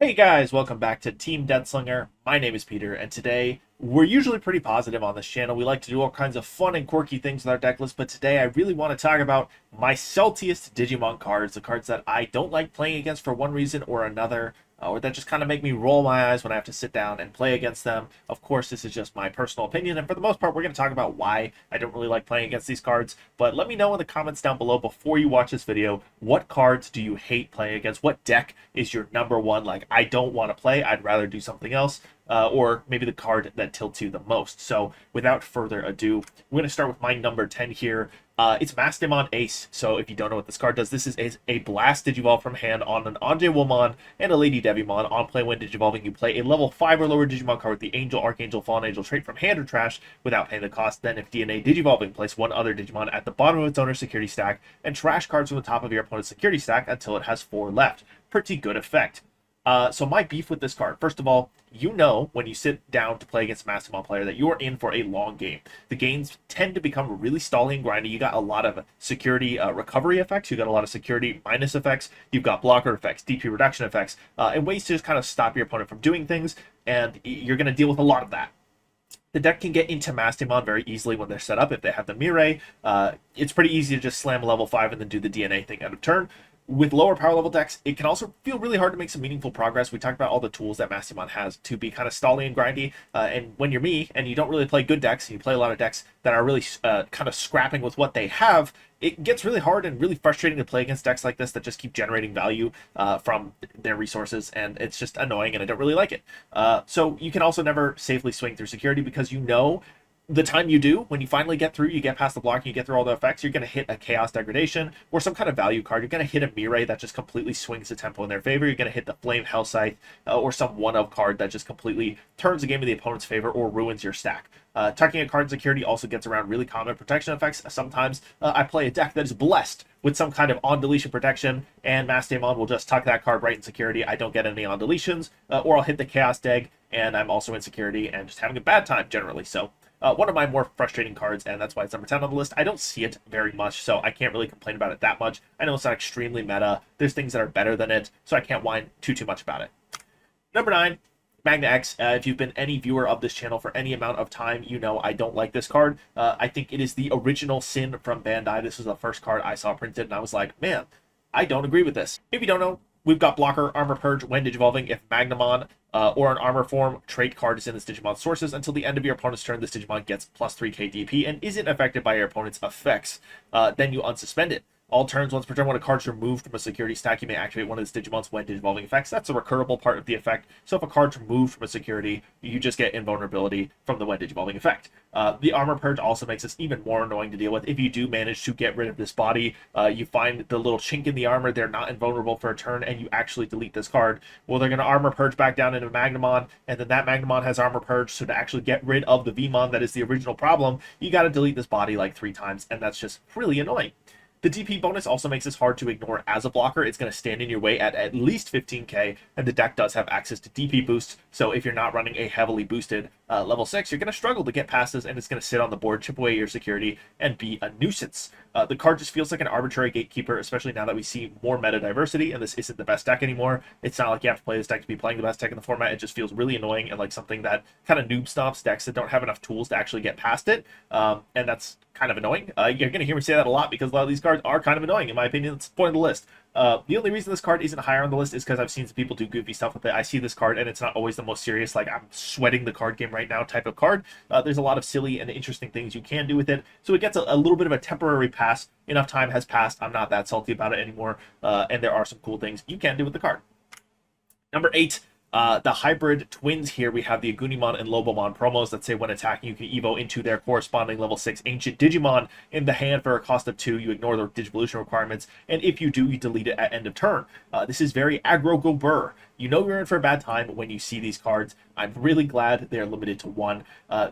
Hey guys, welcome back to Team Death Slinger. My name is Peter, and today we're usually pretty positive on this channel. We like to do all kinds of fun and quirky things with our deck list, but today I really want to talk about my saltiest Digimon cards, the cards that I don't like playing against for one reason or another, or that just kind of make me roll my eyes when I have to sit down and play against them. Of course, this is just my personal opinion, and for the most part, we're going to talk about why I don't really like playing against these cards. But let me know in the comments down below before you watch this video, what cards do you hate playing against? What deck is your number one? Like, I don't want to play, I'd rather do something else. Or maybe the card that tilts you the most. So without further ado, we're going to start with my number 10 here. It's Mastimon Ace. So if you don't know what this card does, this is a Blast Digivolve from hand on an Anjewomon and a Lady Devimon. On play when Digivolving, you play a level 5 or lower Digimon card with the Angel, Archangel, Fallen Angel trait from hand or trash without paying the cost. Then if DNA Digivolving, place one other Digimon at the bottom of its owner's security stack and trash cards from the top of your opponent's security stack until it has 4 left. Pretty good effect. So my beef with this card, first of all, you know when you sit down to play against a Mastimon player that you are in for a long game. The games tend to become really stally and grindy. You got a lot of security recovery effects. You got a lot of security minus effects. You've got blocker effects, DP reduction effects, and ways to just kind of stop your opponent from doing things. And you're going to deal with a lot of that. The deck can get into Mastimon very easily when they're set up. If they have the Mirai, it's pretty easy to just slam level 5 and then do the DNA thing out of turn. With lower power level decks, it can also feel really hard to make some meaningful progress. We talked about all the tools that Mastimon has to be kind of stally and grindy. And when you're me and you don't really play good decks, and you play a lot of decks that are really kind of scrapping with what they have, it gets really hard and really frustrating to play against decks like this that just keep generating value from their resources, and it's just annoying, and I don't really like it. So you can also never safely swing through security because you know the time you do, when you finally get through, you get past the block and you get through all the effects, you're going to hit a Chaos Degradation or some kind of value card. You're going to hit a Mirai that just completely swings the tempo in their favor. You're going to hit the Flame Hell Scythe or some one-of card that just completely turns the game in the opponent's favor or ruins your stack. Tucking a card in security also gets around really common protection effects. Sometimes I play a deck that is blessed with some kind of on-deletion protection, and Mastimon will just tuck that card right in security. I don't get any on-deletions, or I'll hit the Chaos Deg, and I'm also in security and just having a bad time generally. So one of my more frustrating cards, and that's why it's number 10 on the list. I don't see it very much, so I can't really complain about it that much. I know it's not extremely meta. There's things that are better than it, so I can't whine too much about it. Number 9, Magna X. If you've been any viewer of this channel for any amount of time, you know I don't like this card. I think it is the original sin from Bandai. This was the first card I saw printed, and I was like, man, I don't agree with this. If you don't know, we've got blocker, armor purge when digivolving. If Magnamon or an armor form trait card is in this Digimon's sources, until the end of your opponent's turn, this Digimon gets plus 3k DP and isn't affected by your opponent's effects. Then you unsuspend it. All turns, once per turn, when a card's removed from a security stack, you may activate one of this Digimon's when Digivolving effects. That's a recurable part of the effect. So if a card's removed from a security, you just get invulnerability from the when Digivolving effect. The armor purge also makes this even more annoying to deal with. If you do manage to get rid of this body, you find the little chink in the armor, they're not invulnerable for a turn, and you actually delete this card. Well, they're going to armor purge back down into Magnamon, and then that Magnamon has armor purge, so to actually get rid of the Vmon that is the original problem, you got to delete this body like 3 times, and that's just really annoying. The DP bonus also makes this hard to ignore as a blocker. It's going to stand in your way at least 15k, and the deck does have access to DP boosts, so if you're not running a heavily boosted level 6, you're going to struggle to get past this, and it's going to sit on the board, chip away your security, and be a nuisance. The card just feels like an arbitrary gatekeeper, especially now that we see more meta diversity, and this isn't the best deck anymore. It's not like you have to play this deck to be playing the best deck in the format. It just feels really annoying and like something that kind of noob stomps decks that don't have enough tools to actually get past it, and that's kind of annoying. You're going to hear me say that a lot because a lot of these cards are kind of annoying. In my opinion, it's the point of the list. The only reason this card isn't higher on the list is because I've seen some people do goofy stuff with it. I see this card and it's not always the most serious, like I'm sweating the card game right now type of card. There's a lot of silly and interesting things you can do with it. So it gets a little bit of a temporary pass. Enough time has passed. I'm not that salty about it anymore. And there are some cool things you can do with the card. Number 8. The hybrid twins here, we have the Agunimon and Lobomon promos that say when attacking, you can evo into their corresponding level 6 ancient Digimon in the hand for a cost of 2. You ignore the Digivolution requirements, and if you do, you delete it at end of turn. This is very aggro go burr. You know you're in for a bad time when you see these cards. I'm really glad they're limited to 1.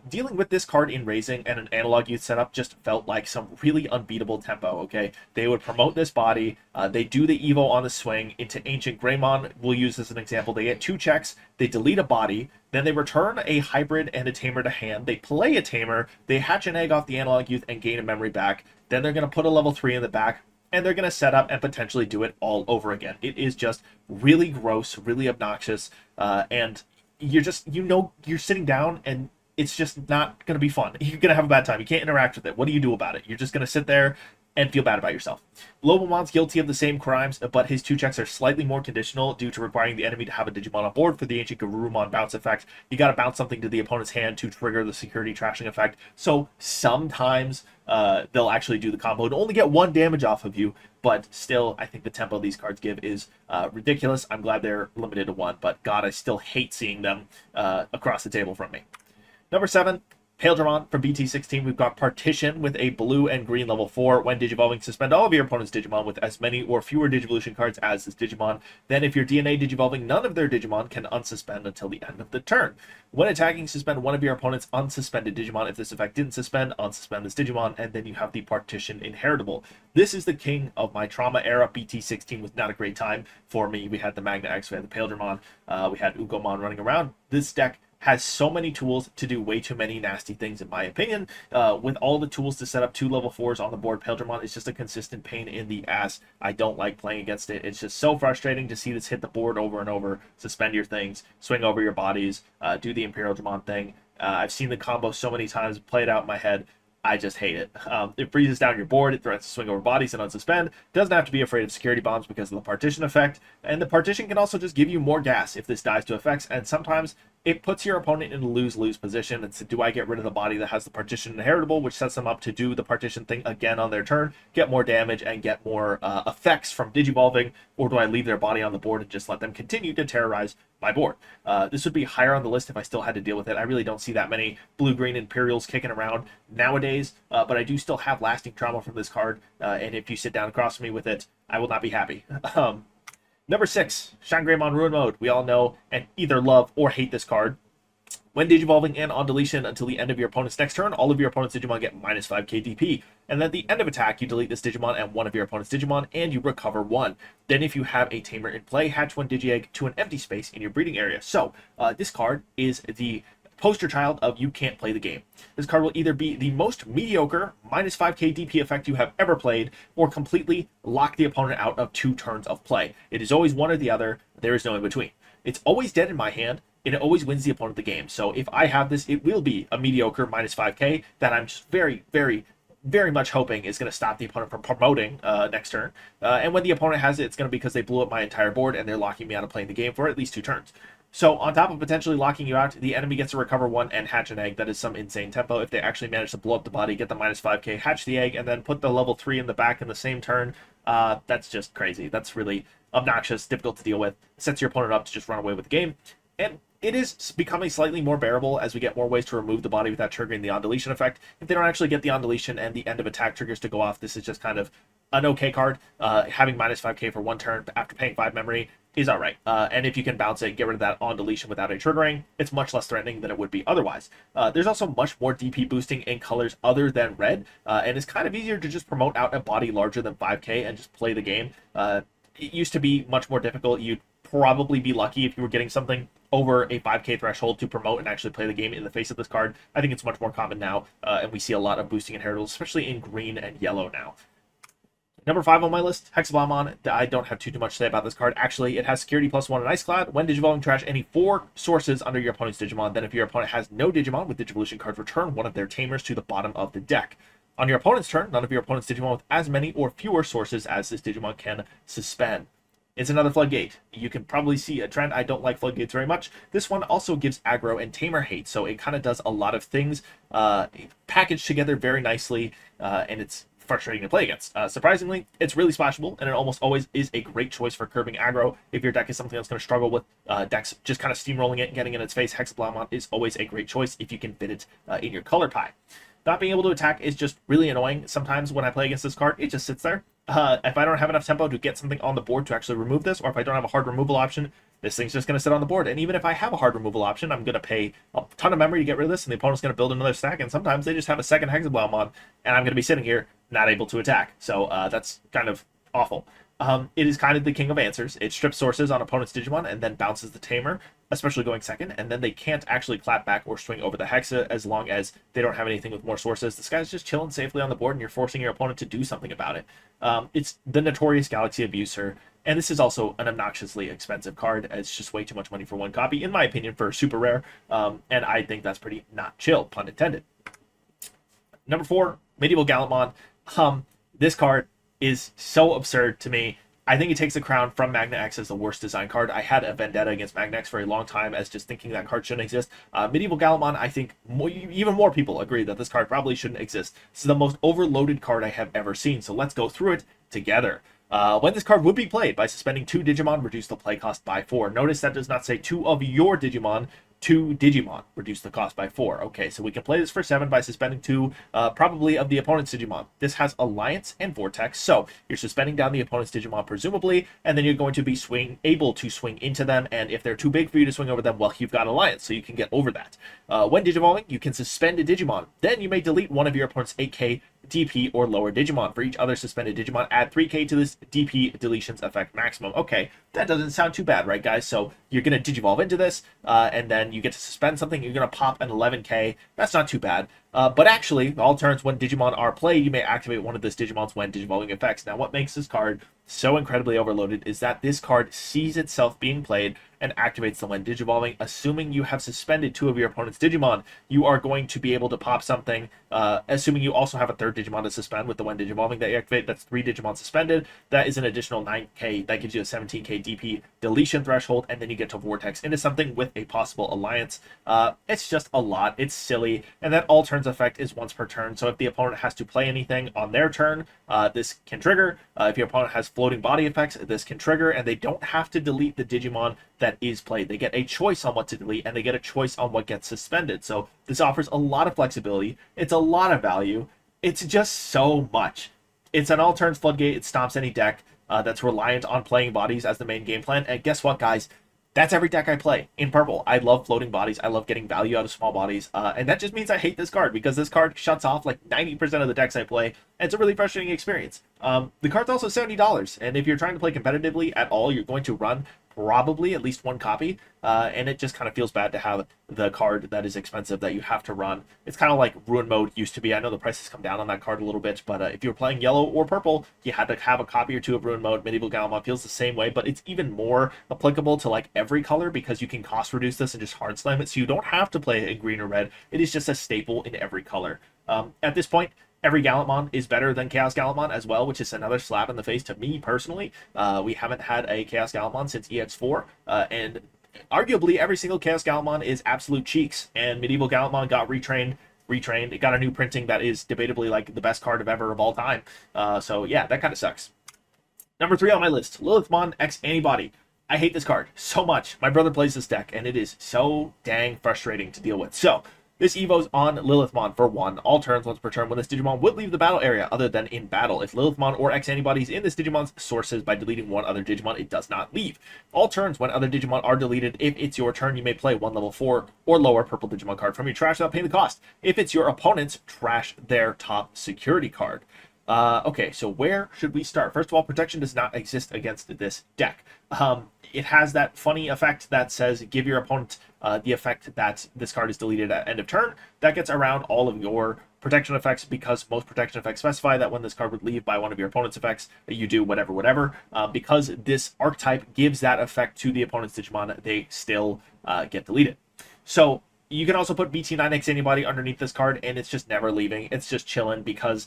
Dealing with this card in Raising and an analog youth setup just felt like some really unbeatable tempo, okay? They would promote this body, they do the evo on the swing into Ancient Greymon. We'll use this as an example. They get 2 checks, they delete a body, then they return a hybrid and a tamer to hand, they play a tamer, they hatch an egg off the analog youth and gain a memory back, then they're going to put a level 3 in the back, and they're going to set up and potentially do it all over again. It is just really gross, really obnoxious, and you're just, you're sitting down and it's just not going to be fun. You're going to have a bad time. You can't interact with it. What do you do about it? You're just going to sit there and feel bad about yourself. Lobomon's guilty of the same crimes, but his 2 checks are slightly more conditional due to requiring the enemy to have a Digimon on board for the ancient Garurumon bounce effect. You got to bounce something to the opponent's hand to trigger the security trashing effect. So sometimes they'll actually do the combo and only get 1 damage off of you, but still, I think the tempo these cards give is ridiculous. I'm glad they're limited to 1, but God, I still hate seeing them across the table from me. Number 7, Pilmon from BT16. We've got Partition with a blue and green level 4. When digivolving, suspend all of your opponent's Digimon with as many or fewer Digivolution cards as this Digimon. Then if your DNA digivolving, none of their Digimon can unsuspend until the end of the turn. When attacking, suspend one of your opponent's unsuspended Digimon. If this effect didn't suspend, unsuspend this Digimon, and then you have the Partition inheritable. This is the king of my trauma era. BT16 was not a great time for me. We had the Magna X, we had the Pilmon, we had Ugomon running around. This deck has so many tools to do way too many nasty things, in my opinion. With all the tools to set up 2 level 4s on the board, Pilmon is just a consistent pain in the ass. I don't like playing against it. It's just so frustrating to see this hit the board over and over. Suspend your things, swing over your bodies, do the Imperial Dramon thing. I've seen the combo so many times, play it out in my head. I just hate it. It freezes down your board, it threatens to swing over bodies and unsuspend. Doesn't have to be afraid of security bombs because of the partition effect. And the partition can also just give you more gas if this dies to effects, and sometimes it puts your opponent in a lose-lose position. It's, do I get rid of the body that has the partition inheritable, which sets them up to do the partition thing again on their turn, get more damage and get more effects from digivolving, or do I leave their body on the board and just let them continue to terrorize my board? This would be higher on the list if I still had to deal with it. I really don't see that many blue-green Imperials kicking around nowadays, but I do still have lasting trauma from this card, and if you sit down across from me with it, I will not be happy. Number 6, Shine Greymon Ruin Mode. We all know and either love or hate this card. When digivolving and on deletion until the end of your opponent's next turn, all of your opponent's Digimon get minus 5 KDP. And then at the end of attack, you delete this Digimon and one of your opponent's Digimon, and you recover 1. Then if you have a Tamer in play, hatch 1 Digi-Egg to an empty space in your breeding area. So, this card is the poster child of you can't play the game. This card will either be the most mediocre minus 5k DP effect you have ever played, or completely lock the opponent out of 2 turns of play. It is always one or the other. There is no in between. It's always dead in my hand, and it always wins the opponent the game. So if I have this, it will be a mediocre minus 5k that I'm just very, very, very much hoping is going to stop the opponent from promoting next turn. And when the opponent has it, it's going to be because they blew up my entire board and they're locking me out of playing the game for at least 2 turns. So on top of potentially locking you out, the enemy gets to recover 1 and hatch an egg. That is some insane tempo. If they actually manage to blow up the body, get the minus 5k, hatch the egg, and then put the level 3 in the back in the same turn, that's just crazy. That's really obnoxious, difficult to deal with. Sets your opponent up to just run away with the game. And it is becoming slightly more bearable as we get more ways to remove the body without triggering the on-deletion effect. If they don't actually get the on-deletion and the end of attack triggers to go off, this is just kind of an okay card. Having minus 5k for 1 turn after paying 5 memory is alright. And if you can bounce it, get rid of that on-deletion without a triggering, it's much less threatening than it would be otherwise. There's also much more DP boosting in colors other than red, and it's kind of easier to just promote out a body larger than 5k and just play the game. It used to be much more difficult. You'd probably be lucky if you were getting something over a 5k threshold to promote and actually play the game in the face of this card. I think it's much more common now, and we see a lot of boosting inheritals, especially in green and yellow now. Number 5 on my list, Hexommon. I don't have too much to say about this card. Actually, it has security +1 and Ice Cloud. When digivolving, trash any 4 sources under your opponent's Digimon. Then if your opponent has no Digimon with Digivolution cards, return one of their Tamers to the bottom of the deck. On your opponent's turn, none of your opponent's Digimon with as many or fewer sources as this Digimon can suspend. It's another floodgate. You can probably see a trend. I don't like floodgates very much. This one also gives aggro and tamer hate, so it kind of does a lot of things packaged together very nicely, and it's frustrating to play against. Surprisingly, it's really splashable, and it almost always is a great choice for curbing aggro. If your deck is something that's going to struggle with decks just kind of steamrolling it and getting in its face, Hexommon is always a great choice if you can fit it in your color pie. Not being able to attack is just really annoying. Sometimes when I play against this card, it just sits there. If I don't have enough tempo to get something on the board to actually remove this, or if I don't have a hard removal option, this thing's just going to sit on the board. And even if I have a hard removal option, I'm going to pay a ton of memory to get rid of this, and the opponent's going to build another stack, and sometimes they just have a second Hexommon, and I'm going to be sitting here not able to attack. So that's kind of awful. It is kind of the king of answers. It strips sources on opponent's Digimon and then bounces the tamer, especially going second, and then they can't actually clap back or swing over the Hexa as long as they don't have anything with more sources. This guy's just chilling safely on the board, and you're forcing your opponent to do something about it. It's the notorious Galaxy Abuser, and this is also an obnoxiously expensive card. It's just way too much money for one copy, in my opinion, for a super rare, and I think that's pretty not chill, pun intended. Number 4, Medieval Gallanton. This card is so absurd to me. I think it takes the crown from Magna X as the worst design card. I had a vendetta against Magna X for a long time as just thinking that card shouldn't exist. Medieval Gallanton, I think even more people agree that this card probably shouldn't exist. This is the most overloaded card I have ever seen, so let's go through it together. When this card would be played, by suspending 2 Digimon, reduce the play cost by 4. Notice that does not say 2 of your Digimon. 2 Digimon, reduce the cost by 4. Okay, so we can play this for 7 by suspending 2, probably of the opponent's Digimon. This has Alliance and Vortex, so you're suspending down the opponent's Digimon, presumably, and then you're going to be able to swing into them, and if they're too big for you to swing over them, well, you've got Alliance, so you can get over that. When Digivolving, you can suspend a Digimon. Then you may delete one of your opponent's 8K DP or lower Digimon. For each other suspended Digimon, add 3K to this DP deletions effect maximum. Okay, that doesn't sound too bad, right, guys? So you're going to Digivolve into this, and then you get to suspend something. You're going to pop an 11K. That's not too bad. But actually, all turns when Digimon are played, you may activate one of this Digimon's when Digivolving effects. Now, what makes this card so incredibly overloaded is that this card sees itself being played and activates the when Digivolving. Assuming you have suspended 2 of your opponent's Digimon, you are going to be able to pop something, assuming you also have a 3rd Digimon to suspend with the when Digivolving that you activate. That's 3 Digimon suspended. That is an additional 9K. That gives you a 17K DP deletion threshold, and then you get to Vortex into something with a possible Alliance. It's just a lot. It's silly, and that all turns effect is once per turn, so if the opponent has to play anything on their turn, this can trigger. If your opponent has floating body effects, this can trigger, and they don't have to delete the Digimon that is played. They get a choice on what to delete, and they get a choice on what gets suspended. So this offers a lot of flexibility. It's a lot of value. It's just so much. It's an all turns floodgate. It stomps any deck that's reliant on playing bodies as the main game plan. And guess what, guys? That's every deck I play in purple. I love floating bodies. I love getting value out of small bodies. And that just means I hate this card because this card shuts off like 90% of the decks I play. And it's a really frustrating experience. The card's also $70. And if you're trying to play competitively at all, you're going to run probably at least 1 copy. And it just kind of feels bad to have the card that is expensive that you have to run. It's kind of like Ruin Mode used to be. I know the prices come down on that card a little bit, but if you were playing yellow or purple, you had to have a copy or 2 of Ruin Mode. Medieval Gallanton feels the same way, but it's even more applicable to like every color because you can cost reduce this and just hard slam it, so you don't have to play it in green or red. It is just a staple in every color. At this point, every Gallanton is better than Chaos Gallanton as well, which is another slap in the face to me personally. We haven't had a Chaos Gallanton since EX4, and arguably every single Chaos Gallanton is absolute cheeks, and Medieval Gallanton got retrained. It got a new printing that is debatably like the best card of all time. So yeah, that kind of sucks. Number 3 on my list, Lilithon X Anybody. I hate this card so much. My brother plays this deck, and it is so dang frustrating to deal with. So this Evo's on Lilithon for 1. All turns, once per turn, when this Digimon would leave the battle area other than in battle. If Lilithon or X Anybody is in this Digimon's sources by deleting 1 other Digimon, it does not leave. All turns, when other Digimon are deleted, if it's your turn, you may play 1 level 4 or lower purple Digimon card from your trash without paying the cost. If it's your opponent's, trash their top security card. Okay, so where should we start? First of all, protection does not exist against this deck. It has that funny effect that says give your opponent the effect that this card is deleted at end of turn. That gets around all of your protection effects because most protection effects specify that when this card would leave by one of your opponent's effects, you do whatever. Because this archetype gives that effect to the opponent's Digimon, they still get deleted. So you can also put BT9 X Anybody underneath this card, and it's just never leaving. It's just chilling because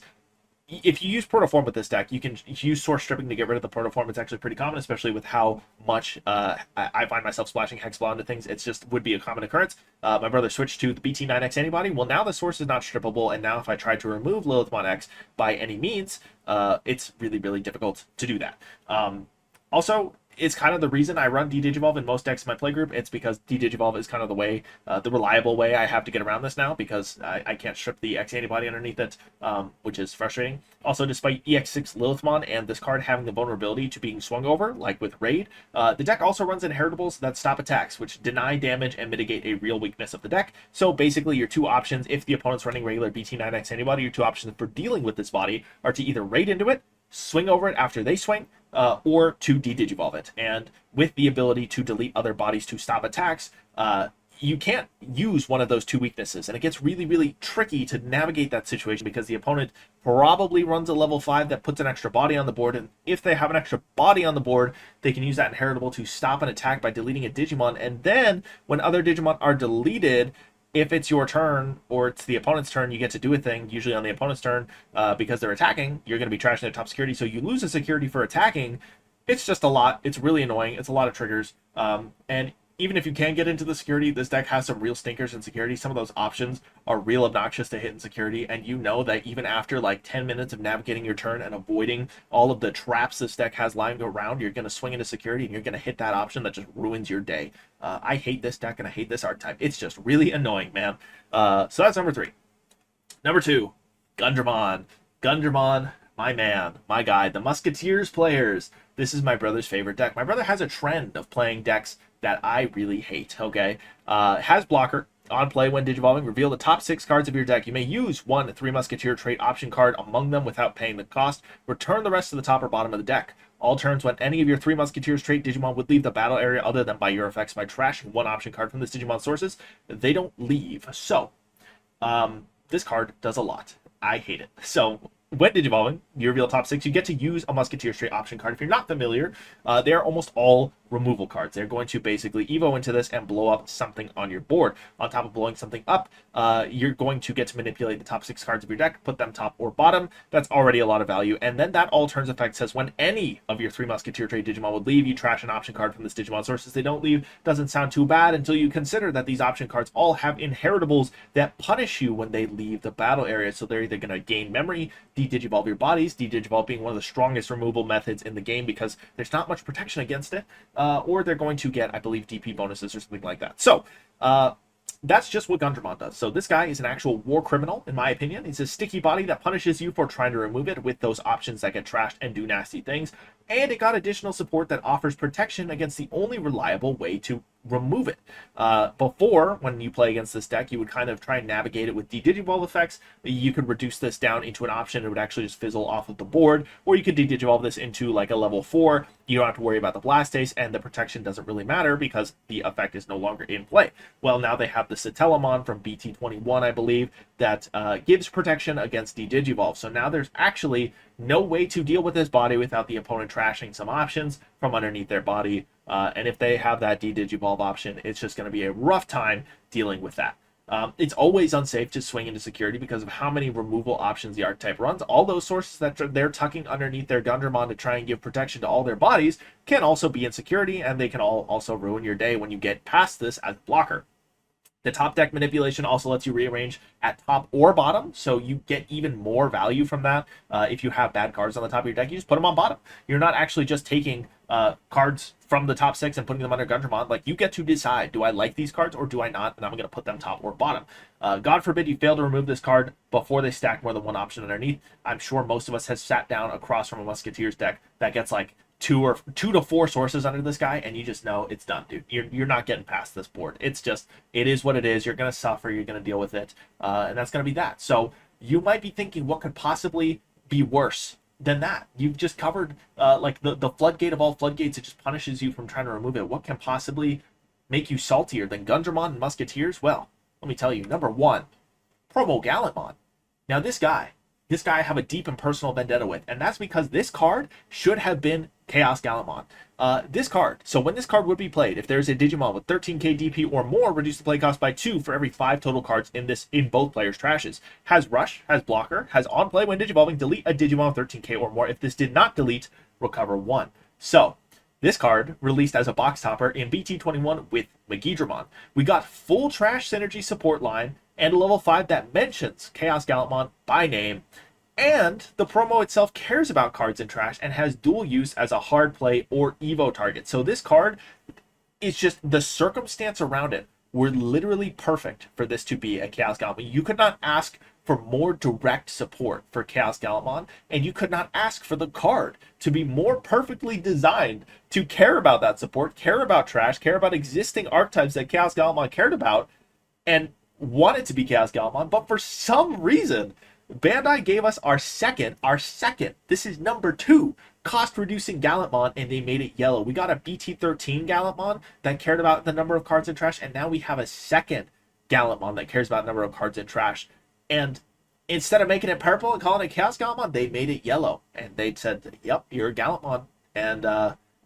if you use Protoform with this deck, you can use Source Stripping to get rid of the Protoform. It's actually pretty common, especially with how much I find myself splashing Hexblaw into things. It's just would be a common occurrence. My brother switched to the BT9 X Anybody. Well, now the source is not strippable, and now if I try to remove Lilithon X by any means, it's really, really difficult to do that. Also, it's kind of the reason I run D-Digivolve in most decks in my playgroup. It's because D-Digivolve is kind of the way, the reliable way I have to get around this now because I can't strip the X Anybody underneath it, which is frustrating. Also, despite EX6 Lilithmon and this card having the vulnerability to being swung over, like with Raid, the deck also runs inheritables that stop attacks, which deny damage and mitigate a real weakness of the deck. So basically, your 2 options, if the opponent's running regular BT9X Anybody, your 2 options for dealing with this body are to either Raid into it, swing over it after they swing, or to de-digivolve it. And with the ability to delete other bodies to stop attacks, you can't use one of those two weaknesses, and it gets really, really tricky to navigate that situation because the opponent probably runs a level 5 that puts an extra body on the board, and if they have an extra body on the board, they can use that inheritable to stop an attack by deleting a Digimon, and then when other Digimon are deleted, if it's your turn or it's the opponent's turn, you get to do a thing, usually on the opponent's turn, because they're attacking, you're going to be trashing their top security, so you lose a security for attacking. It's just a lot. It's really annoying. It's a lot of triggers, and even if you can get into the security, this deck has some real stinkers in security. Some of those options are real obnoxious to hit in security, and you know that even after like 10 minutes of navigating your turn and avoiding all of the traps this deck has lying around, you're going to swing into security and you're going to hit that option that just ruins your day. I hate this deck and I hate this archetype. It's just really annoying, man. So that's number 3. Number 2, Gundramon. Gundramon, my man, my guy, the Musketeers Players. This is my brother's favorite deck. My brother has a trend of playing decks that I really hate, okay? Has blocker. On play, when digivolving, reveal the top 6 cards of your deck. You may use 1 3 Musketeer trait option card among them without paying the cost. Return the rest to the top or bottom of the deck. All turns when any of your 3 Musketeers trait Digimon would leave the battle area other than by your effects by trashing 1 option card from this Digimon sources, they don't leave. So, this card does a lot. I hate it. So, when digivolving, you reveal top 6, you get to use a Musketeer trait option card. If you're not familiar, they are almost all removal cards. They're going to basically evo into this and blow up something on your board. On top of blowing something up, you're going to get to manipulate the top 6 cards of your deck, put them top or bottom. That's already a lot of value. And then that all turns effect says when any of your 3 Musketeer trait Digimon would leave, you trash an option card from this Digimon sources. They don't leave. Doesn't sound too bad until you consider that these option cards all have inheritables that punish you when they leave the battle area. So they're either going to gain memory, de-digivolve your bodies, de-digivolve being one of the strongest removal methods in the game because there's not much protection against it, or they're going to get, I believe, DP bonuses or something like that. So, that's just what Gundramon does. So this guy is an actual war criminal, in my opinion. He's a sticky body that punishes you for trying to remove it with those options that get trashed and do nasty things. And it got additional support that offers protection against the only reliable way to remove it. Before, when you play against this deck, you would kind of try and navigate it with de-digivolve effects. You could reduce this down into an option. It would actually just fizzle off of the board. Or you could de-digivolve this into like a level 4. You don't have to worry about the Blastace, and the protection doesn't really matter because the effect is no longer in play. Well, now they have the Satellamon from BT21, I believe, that gives protection against de-digivolve. So now there's actually no way to deal with this body without the opponent trashing some options from underneath their body. And if they have that de-digivolve option, it's just going to be a rough time dealing with that. It's always unsafe to swing into security because of how many removal options the archetype runs. All those sources that they're tucking underneath their Gundramon to try and give protection to all their bodies can also be in security, and they can all also ruin your day when you get past this as blocker. The top deck manipulation also lets you rearrange at top or bottom, so you get even more value from that. If you have bad cards on the top of your deck, you just put them on bottom. You're not actually just taking cards from the top 6 and putting them under Gundramon. Like, you get to decide, do I like these cards or do I not? And I'm going to put them top or bottom. God forbid you fail to remove this card before they stack more than one option underneath. I'm sure most of us has sat down across from a Musketeers deck that gets like 2 to 4 sources under this guy, and you just know it's done, dude. You're not getting past this board. It's just, it is what it is. You're going to suffer. You're going to deal with it, and that's going to be that. So you might be thinking, what could possibly be worse than that? You've just covered like the floodgate of all floodgates. It just punishes you from trying to remove it. What can possibly make you saltier than Gundramon and Musketeers? Well, let me tell you. Number 1, Promo Gallanton. Now this guy I have a deep and personal vendetta with, and that's because this card should have been Chaos Gallanton. This card, so when this card would be played, if there's a Digimon with 13k DP or more, reduce the play cost by 2 for every 5 total cards in both players' trashes. Has Rush, has Blocker, has On Play when Digivolving, delete a Digimon with 13k or more. If this did not delete, recover 1. So, this card released as a box topper in BT21 with Magidramon. We got full trash synergy support line and a level 5 that mentions Chaos Gallanton by name. And the promo itself cares about cards in trash and has dual use as a hard play or Evo target. So this card is just, the circumstance around it were literally perfect for this to be a Chaos Gallanton. You could not ask for more direct support for Chaos Gallanton, and you could not ask for the card to be more perfectly designed to care about that support, care about trash, care about existing archetypes that Chaos Gallanton cared about, and wanted to be Chaos Gallanton, but for some reason, Bandai gave us our second, this is number 2, cost-reducing Gallanton, and they made it yellow. We got a BT13 Gallanton that cared about the number of cards in trash, and now we have a second Gallanton that cares about the number of cards in trash. And instead of making it purple and calling it Chaos Gallanton, they made it yellow. And they said, yep, you're a Gallanton. And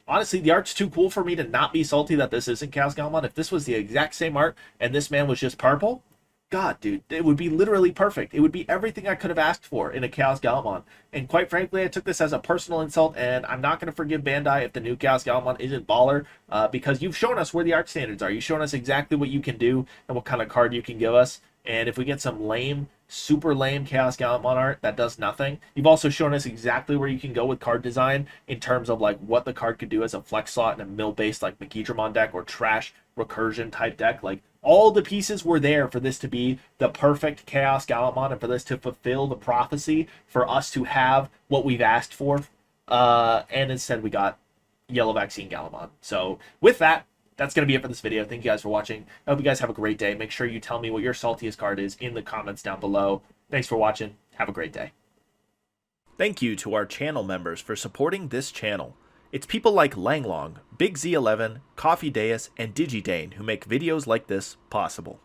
honestly, the art's too cool for me to not be salty that this isn't Chaos Gallanton. If this was the exact same art and this man was just purple, God, dude, it would be literally perfect. It would be everything I could have asked for in a Chaos Gallanton. And quite frankly, I took this as a personal insult, and I'm not going to forgive Bandai if the new Chaos Gallanton isn't baller, because you've shown us where the art standards are. You've shown us exactly what you can do and what kind of card you can give us. And if we get some lame, super lame Chaos Gallanton art that does nothing, you've also shown us exactly where you can go with card design in terms of like what the card could do as a flex slot in a mill-based like Magidramon deck or trash recursion type deck. Like, all the pieces were there for this to be the perfect Chaos Gallanton and for this to fulfill the prophecy for us to have what we've asked for. And instead we got Yellow Vaccine Gallanton. So with that, that's going to be it for this video. Thank you guys for watching. I hope you guys have a great day. Make sure you tell me what your saltiest card is in the comments down below. Thanks for watching. Have a great day. Thank you to our channel members for supporting this channel. It's people like Langlong, Big Z11, Coffee Deus, and Digidane who make videos like this possible.